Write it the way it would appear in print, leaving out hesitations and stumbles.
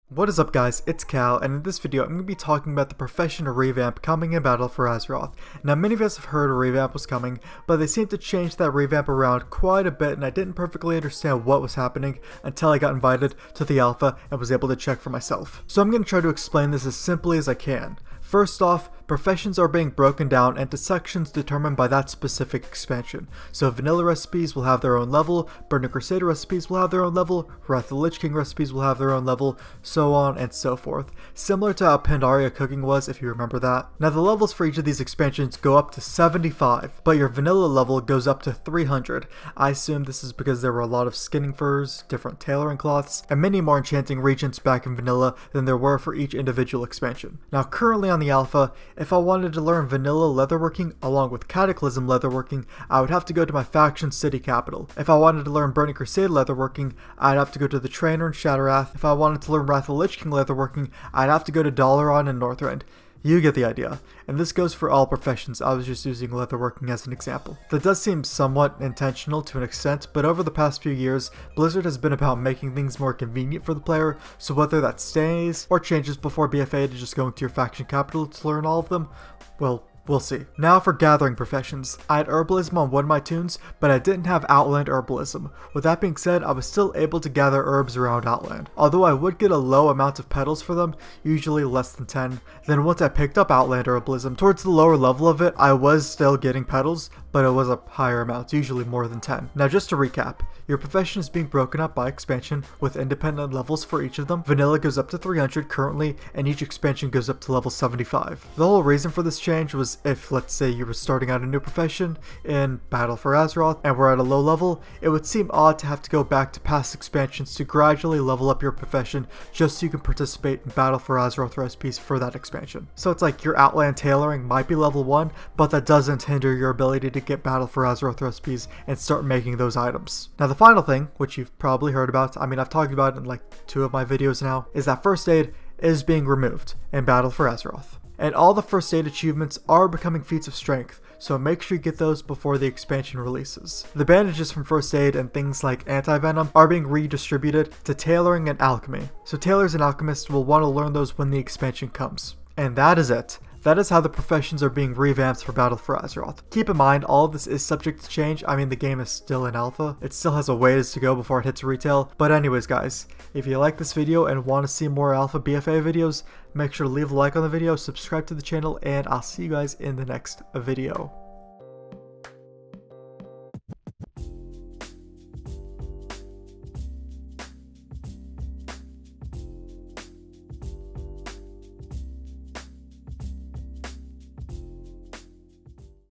What is up guys, it's Cal, and in this video I'm going to be talking about the profession of revamp coming in Battle for Azeroth. Now many of us have heard a revamp was coming, but they seem to change that revamp around quite a bit and I didn't perfectly understand what was happening until I got invited to the alpha and was able to check for myself. So I'm going to try to explain this as simply as I can. First off, professions are being broken down into sections determined by that specific expansion. So vanilla recipes will have their own level, Burning Crusader recipes will have their own level, Wrath of the Lich King recipes will have their own level, so on and so forth. Similar to how Pandaria cooking was, if you remember that. Now the levels for each of these expansions go up to 75, but your vanilla level goes up to 300. I assume this is because there were a lot of skinning furs, different tailoring cloths, and many more enchanting regions back in vanilla than there were for each individual expansion. Now currently on the alpha, if I wanted to learn vanilla leatherworking along with cataclysm leatherworking, I would have to go to my faction city capital. If I wanted to learn Burning Crusade leatherworking, I'd have to go to the trainer in Shattrath. If I wanted to learn Wrath of the Lich King leatherworking, I'd have to go to Dalaran and Northrend. You get the idea, and this goes for all professions. I was just using leatherworking as an example. That does seem somewhat intentional to an extent, but over the past few years, Blizzard has been about making things more convenient for the player, so whether that stays or changes before BFA to just going to your faction capital to learn all of them, well, we'll see. Now for gathering professions. I had herbalism on one of my toons, but I didn't have outland herbalism. With that being said, I was still able to gather herbs around outland. Although I would get a low amount of petals for them, usually less than 10. Then once I picked up outland herbalism, towards the lower level of it, I was still getting petals, but it was a higher amount, usually more than 10. Now just to recap, your profession is being broken up by expansion with independent levels for each of them. Vanilla goes up to 300 currently, and each expansion goes up to level 75. The whole reason for this change was if, let's say, you were starting out a new profession in Battle for Azeroth and were at a low level, it would seem odd to have to go back to past expansions to gradually level up your profession just so you can participate in Battle for Azeroth recipes for that expansion. So it's like your outland tailoring might be level 1, but that doesn't hinder your ability to get Battle for Azeroth recipes and start making those items. Now the final thing, which you've probably heard about, I mean I've talked about it in like 2 of my videos now, is that first aid is being removed in Battle for Azeroth. And all the first aid achievements are becoming feats of strength, so make sure you get those before the expansion releases. The bandages from first aid and things like anti-venom are being redistributed to tailoring and alchemy, so tailors and alchemists will want to learn those when the expansion comes. And that is it. That is how the professions are being revamped for Battle for Azeroth. Keep in mind, all of this is subject to change. I mean, the game is still in alpha. It still has a ways to go before it hits retail. But anyways, guys, if you like this video and want to see more alpha BFA videos, make sure to leave a like on the video, subscribe to the channel, and I'll see you guys in the next video.